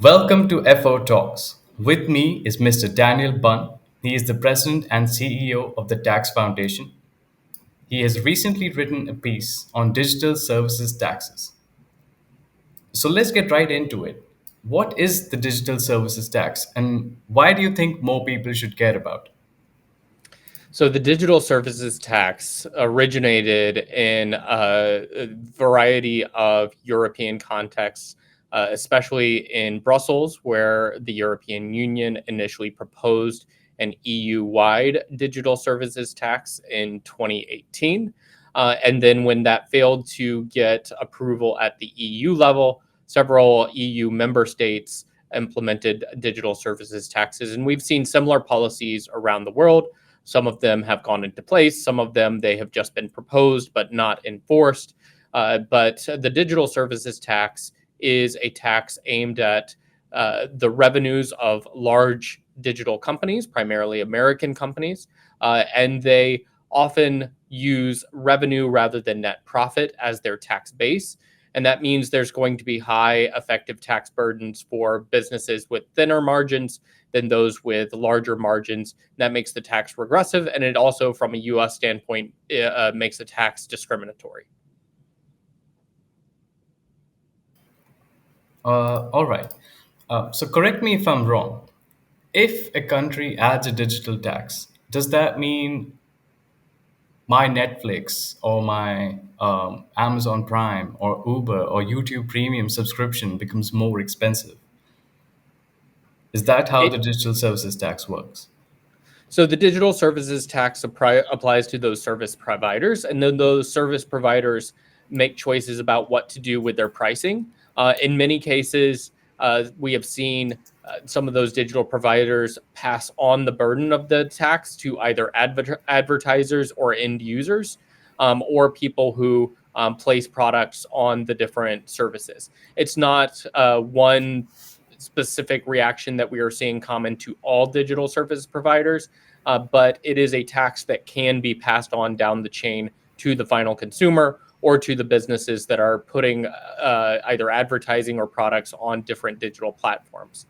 Welcome to FO Talks. With me is Mr. Daniel Bunn. He is the president and CEO of the Tax Foundation. He has recently written a piece on digital services taxes. So let's get right into it. What is the digital services tax and why do you think more people should care about it? So the digital services tax originated in a variety of European contexts, especially in Brussels, where the European Union initially proposed an EU-wide digital services tax in 2018. And then when that failed to get approval at the EU level, several EU member states implemented digital services taxes. And we've seen similar policies around the world. Some of them have gone into place. Some of them they have just been proposed but not enforced. But the digital services tax is a tax aimed at the revenues of large digital companies, primarily American companies, and they often use revenue rather than net profit as their tax base. And that means there's going to be high effective tax burdens for businesses with thinner margins than those with larger margins. That makes the tax regressive. And it also, from a US standpoint, makes the tax discriminatory. All right. So correct me if I'm wrong. If a country adds a digital tax, does that mean my Netflix or my Amazon Prime or Uber or YouTube Premium subscription becomes more expensive? Is that how It, the digital services tax works? so the digital services tax applies to those service providers, and then those service providers make choices about what to do with their pricing. In many cases, we have seen some of those digital providers pass on the burden of the tax to either advertisers or end users, or people who place products on the different services. It's not one specific reaction that we are seeing common to all digital service providers, but it is a tax that can be passed on down the chain to the final consumer or to the businesses that are putting either advertising or products on different digital platforms.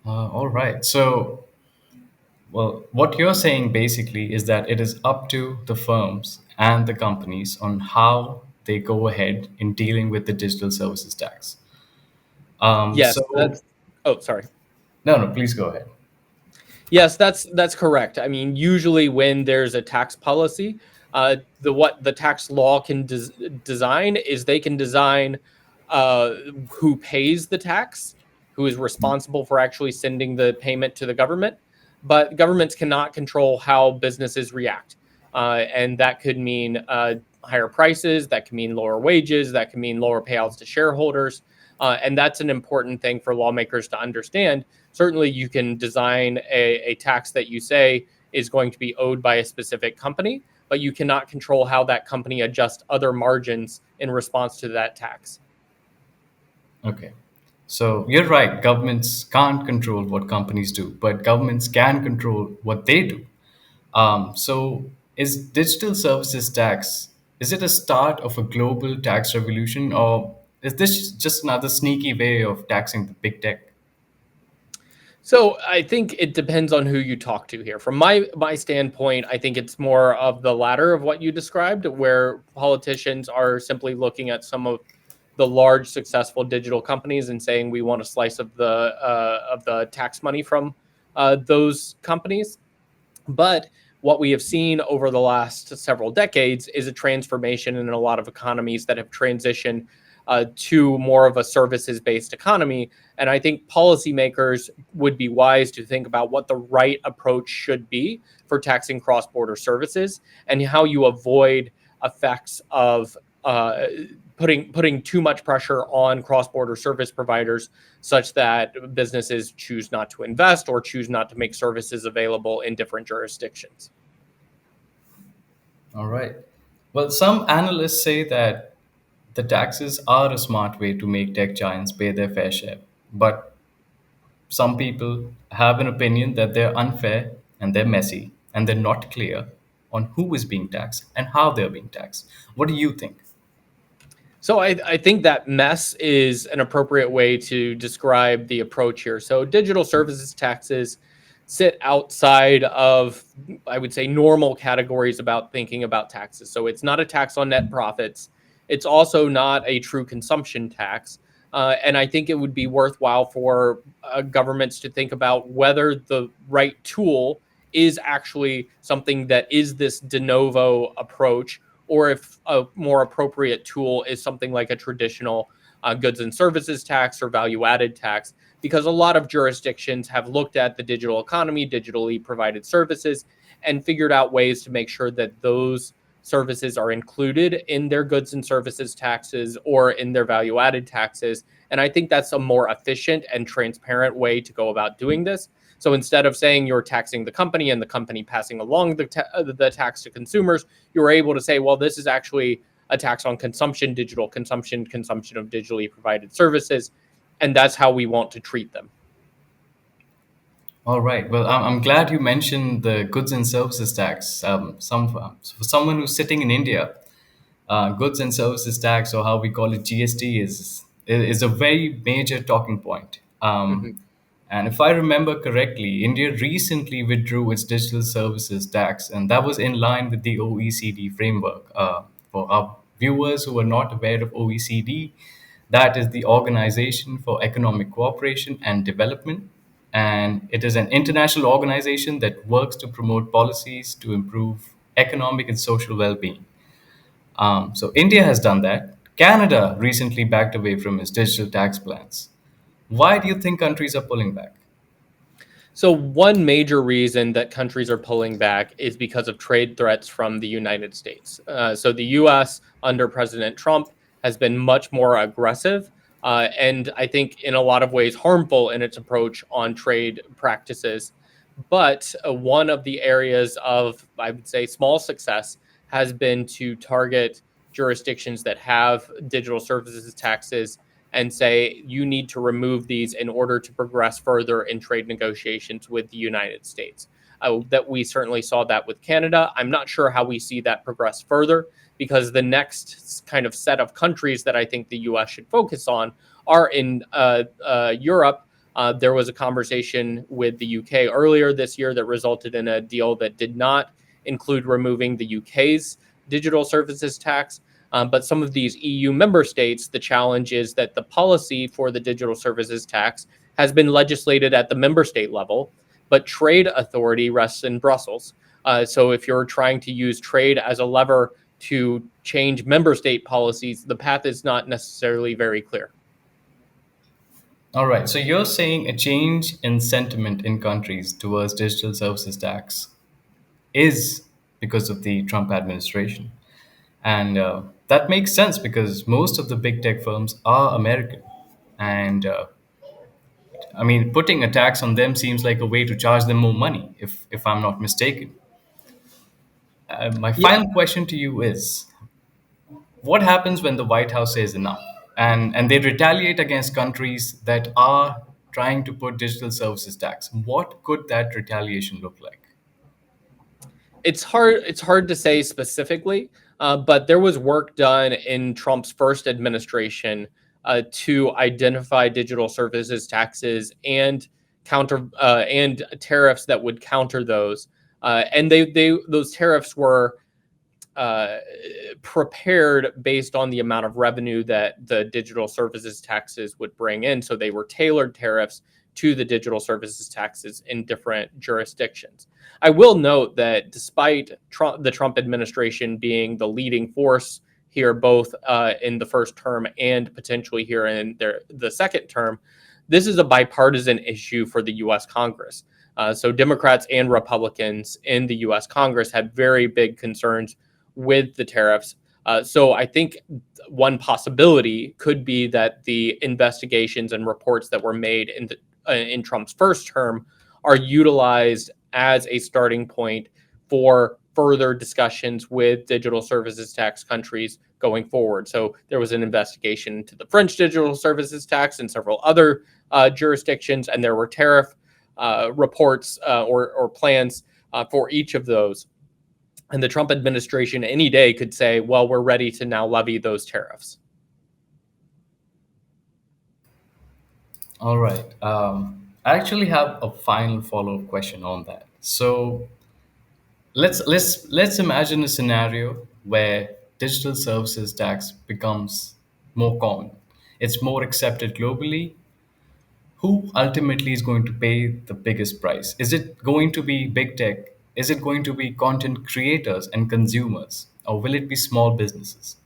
All right. So, well, what you're saying basically is that it is up to the firms and the companies on how they go ahead in dealing with the digital services tax. Yes, So, that's. Oh, sorry. no, please go ahead. Yes, that's correct. I mean, usually when there's a tax policy, the what the tax law can design is they can design uh, who pays the tax, who is responsible for actually sending the payment to the government, but governments cannot control how businesses react, and that could mean higher prices, that can mean lower wages, that can mean lower payouts to shareholders, and that's an important thing for lawmakers to understand. Certainly you can design a tax that you say is going to be owed by a specific company, but you cannot control how that company adjusts other margins in response to that tax. Okay. So you're right. Governments can't control what companies do, but governments can control what they do. So is digital services tax, is it a start of a global tax revolution or is this just another sneaky way of taxing the big tech? So I think it depends on who you talk to here. From my standpoint, I think it's more of the latter of what you described, where politicians are simply looking at some of the large successful digital companies and saying we want a slice of the tax money from those companies. But what we have seen over the last several decades is a transformation in a lot of economies that have transitioned to more of a services based economy. And I think policymakers would be wise to think about what the right approach should be for taxing cross border services and how you avoid effects of putting too much pressure on cross-border service providers such that businesses choose not to invest or choose not to make services available in different jurisdictions. All right. Well, some analysts say that the taxes are a smart way to make tech giants pay their fair share. But some people have an opinion that they're unfair and they're messy and they're not clear on who is being taxed and how they're being taxed. What do you think? So I think that mess is an appropriate way to describe the approach here. So digital services taxes sit outside of, I would say, normal categories about thinking about taxes. So it's not a tax on net profits. It's also not a true consumption tax. And I think it would be worthwhile for governments to think about whether the right tool is actually something that is this de novo approach, or if a more appropriate tool is something like a traditional goods and services tax or value added tax, because a lot of jurisdictions have looked at the digital economy, digitally provided services, and figured out ways to make sure that those services are included in their goods and services taxes or in their value added taxes. And I think that's a more efficient and transparent way to go about doing this. So instead of saying you're taxing the company and the company passing along the tax to consumers, you were able to say, well, this is actually a tax on consumption, digital consumption, consumption of digitally provided services, and that's how we want to treat them. All right. Well, I'm glad you mentioned the goods and services tax. For someone who's sitting in India, goods and services tax, or how we call it GST, is a very major talking point. Mhm. And if I remember correctly, India recently withdrew its digital services tax, and that was in line with the OECD framework. For our viewers who are not aware of OECD, that is the Organization for Economic Cooperation and Development, and it is an international organization that works to promote policies to improve economic and social well-being. So India has done that. Canada recently backed away from its digital tax plans. Why do you think countries are pulling back? So, one major reason that countries are pulling back is because of trade threats from the United States. So, the US under President Trump has been much more aggressive, and I think in a lot of ways harmful in its approach on trade practices. But one of the areas of, I would say, small success has been to target jurisdictions that have digital services taxes and say you need to remove these in order to progress further in trade negotiations with the United States. That we certainly saw that with Canada. I'm not sure how we see that progress further, because the next kind of set of countries that I think the US should focus on are in Europe. There was a conversation with the UK earlier this year that resulted in a deal that did not include removing the UK's digital services tax. But some of these EU member states, the challenge is that the policy for the digital services tax has been legislated at the member state level, but trade authority rests in Brussels. So if you're trying to use trade as a lever to change member state policies, the path is not necessarily very clear. All right. So you're saying a change in sentiment in countries towards digital services tax is because of the Trump administration. And that makes sense because most of the big tech firms are American. And I mean, putting a tax on them seems like a way to charge them more money, if I'm not mistaken. My Yeah, final question to you is, what happens when the White House says enough and they retaliate against countries that are trying to put digital services tax? What could that retaliation look like? it's hard to say specifically, but there was work done in Trump's first administration to identify digital services taxes and counter and tariffs that would counter those. And they those tariffs were uh, prepared based on the amount of revenue that the digital services taxes would bring in. So they were tailored tariffs to the digital services taxes in different jurisdictions. I will note that despite the Trump administration being the leading force here, both in the first term and potentially here in the second term, this is a bipartisan issue for the U.S. Congress. So Democrats and Republicans in the U.S. Congress had very big concerns with the tariffs. So I think one possibility could be that the investigations and reports that were made in Trump's first term are utilized as a starting point for further discussions with digital services tax countries going forward. So there was an investigation into the French digital services tax and several other jurisdictions, and there were tariff reports or plans for each of those. And the Trump administration any day could say, well, we're ready to now levy those tariffs. All right. I actually have a final follow-up question on that. So let's imagine a scenario where digital services tax becomes more common. It's more accepted globally. Who ultimately is going to pay the biggest price? Is it going to be big tech? Is it going to be content creators and consumers? Or will it be small businesses?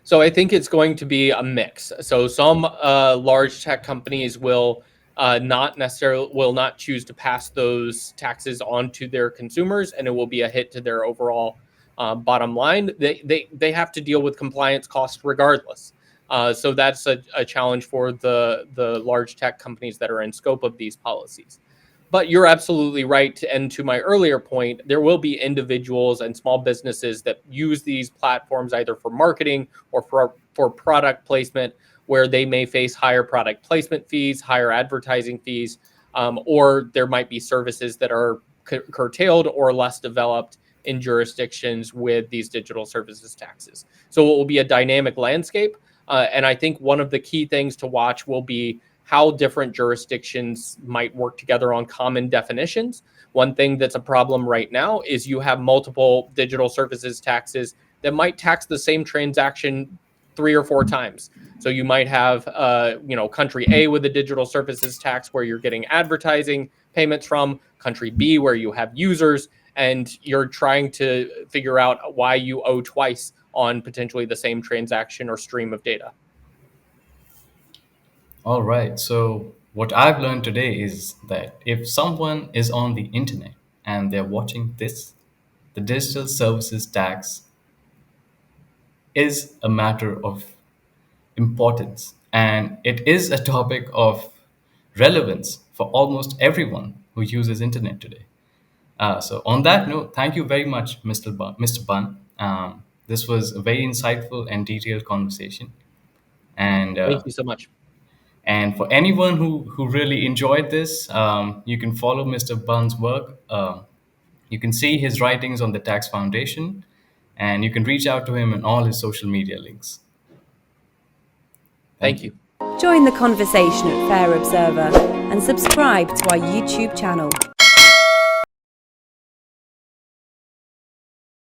So I think it's going to be a mix. So some large tech companies will not choose to pass those taxes on to their consumers, and it will be a hit to their overall bottom line. They have to deal with compliance costs regardless. So that's a challenge for the large tech companies that are in scope of these policies. But you're absolutely right. And to my earlier point, there will be individuals and small businesses that use these platforms either for marketing or for product placement, where they may face higher product placement fees, higher advertising fees, or there might be services that are curtailed or less developed in jurisdictions with these digital services taxes. So it will be a dynamic landscape. And I think one of the key things to watch will be how different jurisdictions might work together on common definitions. One thing that's a problem right now is you have multiple digital services taxes that might tax the same transaction 3 or 4 times. So you might have, country A with a digital services tax where you're getting advertising payments from, country B where you have users, and you're trying to figure out why you owe twice on potentially the same transaction or stream of data. All right. So, what I've learned today is that if someone is on the internet and they're watching this, the digital services tax is a matter of importance and it is a topic of relevance for almost everyone who uses internet today. So, on that note, thank you very much, Mr. Bunn. This was a very insightful and detailed conversation. And Thank you so much. And for anyone who really enjoyed this, you can follow Mr. Bunn's work. You can see his writings on the Tax Foundation, and you can reach out to him on all his social media links. Thank Thank you. you. Join the conversation at Fair Observer and subscribe to our YouTube channel.